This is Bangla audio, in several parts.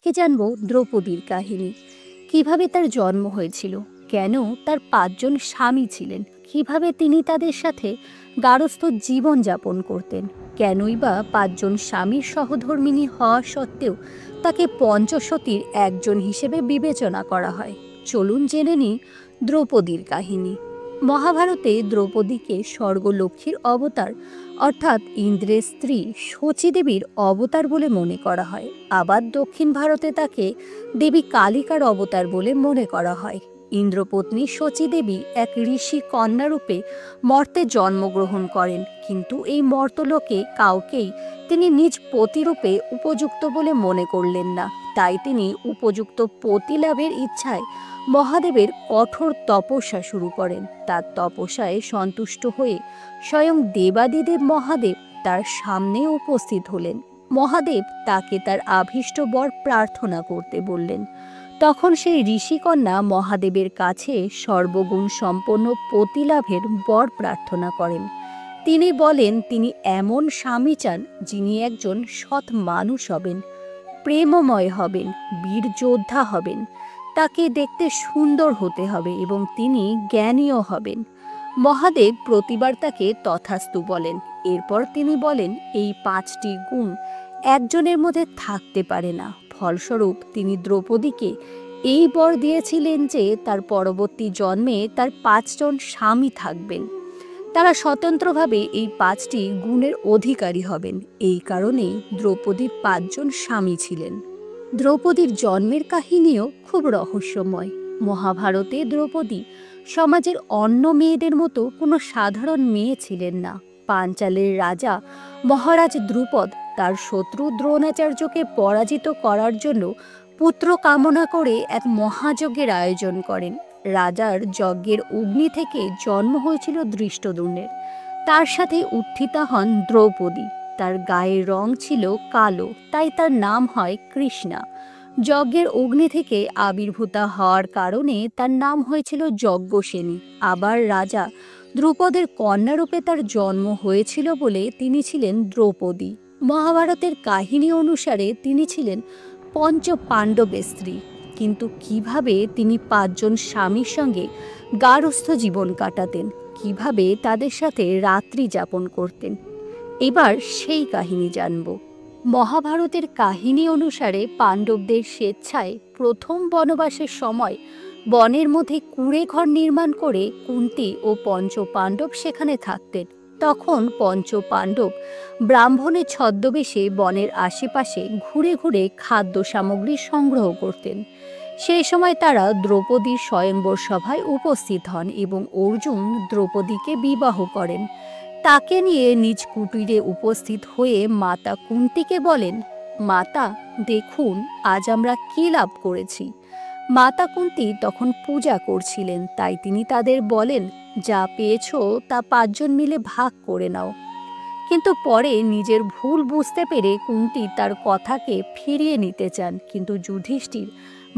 আজকে জানব দ্রৌপদীর কাহিনী। কিভাবে তার জন্ম হয়েছিল, কেন তার 5জন স্বামী ছিলেন, কিভাবে তিনি তাদের সাথে গারস্থ জীবন যাপন করতেন, কেনই বা 5জন স্বামীর সহধর্মিণী হওয়া সত্ত্বেও তাকে পঞ্চসতীর একজন হিসেবে বিবেচনা করা হয়। চলুন জেনে নিই দ্রৌপদীর কাহিনী। মহাভারতে দ্রৌপদীকে স্বর্গলক্ষ্মীর অবতার অর্থাৎ ইন্দ্রের স্ত্রী শচীদেবীর অবতার বলে মনে করা হয়। আবার দক্ষিণ ভারতে তাকে দেবী কালিকার অবতার বলে মনে করা হয়। ইন্দ্রপত্নী শচীদেবী এক ঋষি কন্যারূপে মর্তে জন্মগ্রহণ করেন, কিন্তু এই মর্তলোকে কাউকেই তিনি নিজ পতিরূপে উপযুক্ত বলে মনে করলেন না। তাই তিনি উপযুক্ত পতি লাভের ইচ্ছায় মহাদেবের কঠোর তপস্যা শুরু করেন। তার তপস্যায় সন্তুষ্ট হয়ে স্বয়ং দেবাদিদেব মহাদেব তার সামনে উপস্থিত হলেন। মহাদেব তাকে তার আভীষ্ট বর প্রার্থনা করতে বললেন। তখন সেই ঋষিকন্যা মহাদেবের কাছে সর্বগুণ সম্পন্ন পতি লাভের বর প্রার্থনা করেন। তিনি বলেন তিনি এমন স্বামী চান যিনি একজন সৎ মানুষ হবেন, প্রেমময় হবেন, বীর যোদ্ধা হবেন, তাকে দেখতে সুন্দর হতে হবে এবং তিনি জ্ঞানীও হবেন। মহাদেব প্রতিবার তাকে তথাস্তু বলেন। এরপর তিনি বলেন এই 5টি গুণ একজনের মধ্যে থাকতে পারে না। ফলস্বরূপ তিনি দ্রৌপদীকে এই বর দিয়েছিলেন যে তার পরবর্তী জন্মে তার 5জন স্বামী থাকবেন। তারা স্বতন্ত্রভাবে এই 5টি গুণের অধিকারী হবেন। এই কারণেই দ্রৌপদীর 5জন স্বামী ছিলেন। দ্রৌপদীর জন্মের কাহিনীও খুব রহস্যময়। মহাভারতে দ্রৌপদী সমাজের অন্য মেয়েদের মতো কোনো সাধারণ মেয়ে ছিলেন না। পাঞ্চালের রাজা মহারাজ দ্রুপদ তার শত্রু দ্রোণাচার্যকে পরাজিত করার জন্য পুত্র কামনা করে এক মহাযজ্ঞের আয়োজন করেন। রাজার যজ্ঞের অগ্নি থেকে জন্ম হয়েছিল ধৃষ্টদ্যুম্নের। তার সাথে উত্থিতা হন দ্রৌপদী। তার গায়ের রং ছিল কালো, তাই তার নাম হয় কৃষ্ণা। যজ্ঞের অগ্নি থেকে আবির্ভূতা হওয়ার কারণে তার নাম হয়েছিল যজ্ঞসেনী। আবার রাজা দ্রুপদের কন্যারূপে তার জন্ম হয়েছিল বলে তিনি ছিলেন দ্রৌপদী। মহাভারতের কাহিনী অনুসারে তিনি ছিলেন পঞ্চ পাণ্ডবের স্ত্রী। কিন্তু কিভাবে তিনি 5জন স্বামীর সঙ্গে গারস্থ জীবন কাটাতেন, কিভাবে তাদের সাথে রাত্রি যাপন করতেন, এবার সেই কাহিনী জানব। মহাভারতের কাহিনী অনুসারে পাণ্ডবদের স্বেচ্ছায় প্রথম বনবাসের সময় বনের মধ্যে কুঁড়ে ঘর নির্মাণ করে কুন্তী ও পঞ্চ পাণ্ডব সেখানে থাকতেন। তখন পঞ্চ পাণ্ডব ব্রাহ্মণের ছদ্মবেশে বনের আশেপাশে ঘুরে ঘুরে খাদ্য সামগ্রী সংগ্রহ করতেন। সেই সময় তারা দ্রৌপদীর স্বয়ংবর সভায় উপস্থিত হন এবং অর্জুন দ্রৌপদীকে বিবাহ করেন। তাকে নিয়ে নিজ কুটিরে উপস্থিত হয়ে মাতা কুন্তীকে বলেন, মাতা দেখুন আজ আমরা কি লাভ করেছি। মাতা কুন্তী তখন পূজা করছিলেন, তাই তিনি তাদের বলেন যা পেয়েছ তা 5জন মিলে ভাগ করে নাও। কিন্তু পরে নিজের ভুল বুঝতে পেরে কুন্তী তার কথাকে ফিরিয়ে নিতে চান, কিন্তু যুধিষ্ঠির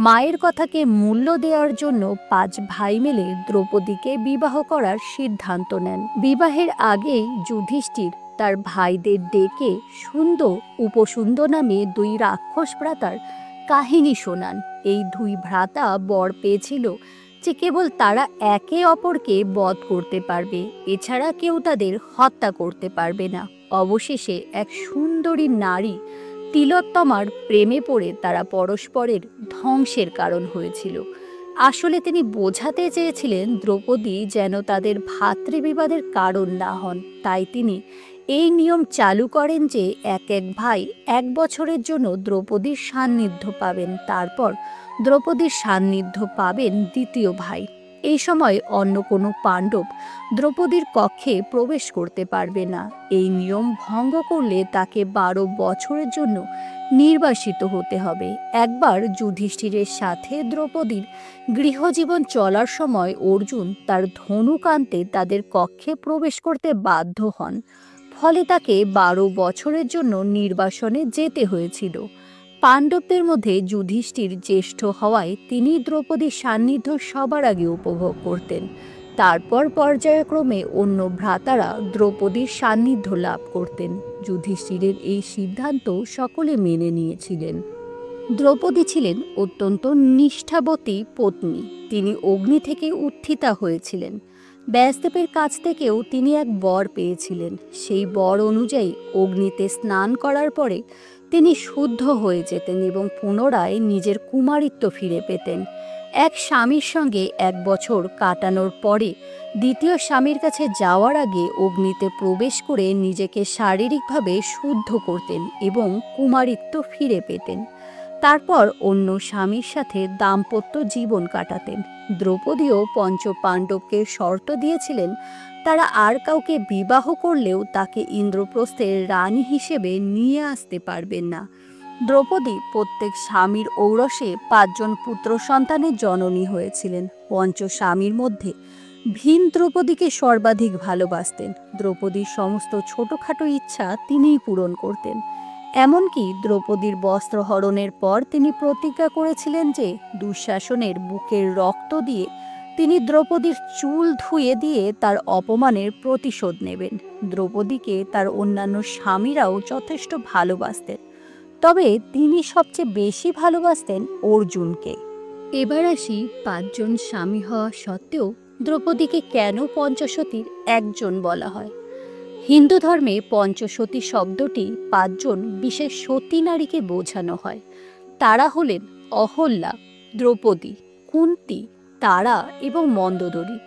মায়ের কথাকে মূল্য দেওয়ার জন্য 5 ভাই মিলে দ্রৌপদীকে বিবাহ করার সিদ্ধান্ত নেন। বিবাহের আগেই যুধিষ্ঠির তার ভাইদের ডেকে সুন্দর উপসুন্দ নামে 2 রাক্ষস ভ্রাতার কাহিনী শোনান। এই 2 ভ্রাতা বর পেয়েছিল যে কেবল তারা একে অপরকে বধ করতে পারবে, এছাড়া কেউ তাদের হত্যা করতে পারবে না। অবশেষে এক সুন্দরী নারী তিলোত্তমার প্রেমে পড়ে তারা পরস্পরের ধ্বংসের কারণ হয়েছিল। আসলে তিনি বোঝাতে চেয়েছিলেন দ্রৌপদী যেন তাদের ভাতৃবিবাদের কারণ না হন। তাই তিনি এই নিয়ম চালু করেন যে এক ভাই 1 বছরের জন্য দ্রৌপদীর সান্নিধ্য পাবেন, তারপর দ্রৌপদীর সান্নিধ্য পাবেন দ্বিতীয় ভাই। এই সময় অন্য কোনো পাণ্ডব দ্রৌপদীর কক্ষে প্রবেশ করতে পারবে না। এই নিয়ম ভঙ্গ করলে তাকে 12 বছরের জন্য নির্বাসিত হতে হবে। একবার যুধিষ্ঠিরের সাথে দ্রৌপদীর গৃহজীবন চলার সময় অর্জুন তার ধনুক আনতে তাদের কক্ষে প্রবেশ করতে বাধ্য হন। ফলে তাকে 12 বছরের জন্য নির্বাসনে যেতে হয়েছিল। পাণ্ডবদের মধ্যে যুধিষ্ঠির জ্যেষ্ঠ হওয়ায় তিনি দ্রৌপদীর সান্নিধ্য সবার আগে উপভোগ করতেন। তারপর পর্যায়ক্রমে অন্য ভ্রাতারা দ্রৌপদীর সান্নিধ্য লাভ করতেন। যুধিষ্ঠিরের এই সিদ্ধান্ত সকলে মেনে নিয়েছিলেন। দ্রৌপদী ছিলেন অত্যন্ত নিষ্ঠাবতী পত্নী। তিনি অগ্নি থেকে উত্থিতা হয়েছিলেন। ব্যাসদেবের কাছ থেকেও তিনি এক বর পেয়েছিলেন। সেই বর অনুযায়ী অগ্নিতে স্নান করার পরে তিনি শুদ্ধ হয়ে যেতেন এবং পুনরায় নিজের কুমারিত্ব ফিরে পেতেন। এক স্বামীর সঙ্গে 1 বছর কাটানোর পরে দ্বিতীয় স্বামীর কাছে যাওয়ার আগে অগ্নিতে প্রবেশ করে নিজেকে শারীরিকভাবে শুদ্ধ করতেন এবং কুমারিত্ব ফিরে পেতেন। তারপর অন্য স্বামীর সাথে দাম্পত্য জীবন কাটাতেন। দ্রৌপদীও পঞ্চপাণ্ডবকে শর্ত দিয়েছিলেন, তারা আর কাউকে বিবাহ করলেও তাকে ইন্দ্রপ্রস্থের রানী হিসেবে নিয়ে আসতে পারবেন না। দ্রৌপদী প্রত্যেক স্বামীর ঔরসে 5 জন পুত্র সন্তানের জননী হয়েছিলেন। স্বামীর মধ্যে ভীম দ্রৌপদীকে সর্বাধিক ভালোবাসতেন। দ্রৌপদীর সমস্ত ছোটখাটো ইচ্ছা তিনিই পূরণ করতেন। এমনকি দ্রৌপদীর বস্ত্রহরণের পর তিনি প্রতিজ্ঞা করেছিলেন যে দুঃশাসনের বুকের রক্ত দিয়ে তিনি দ্রৌপদীর চুল ধুয়ে দিয়ে তার অপমানের প্রতিশোধ নেবেন। দ্রৌপদীকে তার অন্যান্য স্বামীরাও যথেষ্ট ভালোবাসতেন, তবে তিনি সবচেয়ে বেশি ভালোবাসতেন অর্জুনকে। এবার আসি 5 জন স্বামী হওয়া সত্ত্বেও দ্রৌপদীকে কেন পঞ্চসতীর একজন বলা হয়। হিন্দু ধর্মে পঞ্চসতী শব্দটি 5 জন বিশেষ সতী নারীকে বোঝানো হয়। তারা হলেন অহল্যা, দ্রৌপদী, কুন্তী, তারা এবং মন্দোদরী।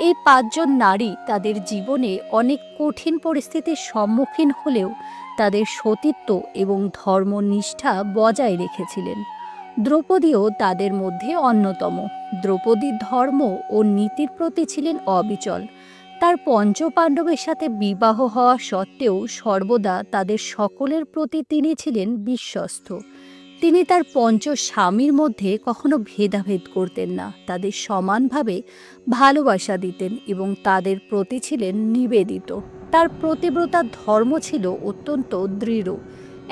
এই 5 জন নারী তাদের জীবনে অনেক কঠিন পরিস্থিতির সম্মুখীন হলেও তাদের সতীত্ব এবং ধর্মনিষ্ঠা বজায় রেখেছিলেন। দ্রৌপদীও তাদের মধ্যে অন্যতম। দ্রৌপদী ধর্ম ও নীতির প্রতি ছিলেন অবিচল। তার পঞ্চপাণ্ডবের সাথে বিবাহ হওয়া সত্ত্বেও সর্বদা তাদের সকলের প্রতি তিনি ছিলেন বিশ্বস্ত। তিনি তার স্বামীর মধ্যে কখনো ভেদাভেদ করতেন না, তাদের সমানভাবে ভালোবাসা দিতেন এবং তাদের প্রতি ছিলেন নিবেদিত। তার প্রতিব্রতা ধর্ম ছিল অত্যন্ত দৃঢ়।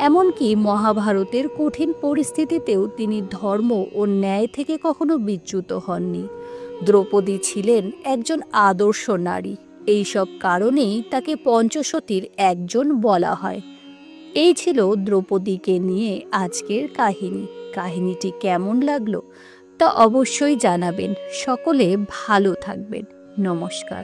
এমনকি মহাভারতের কঠিন পরিস্থিতিতেও তিনি ধর্ম ও ন্যায় থেকে কখনো বিচ্যুত হননি। দ্রৌপদী ছিলেন একজন আদর্শ নারী। এইসব কারণেই তাকে পঞ্চসতীর একজন বলা হয়। এই ছিল দ্রৌপদীকে নিয়ে আজকের কাহিনী। কাহিনীটি কেমন লাগলো তা অবশ্যই জানাবেন। সকলে ভালো থাকবেন। নমস্কার।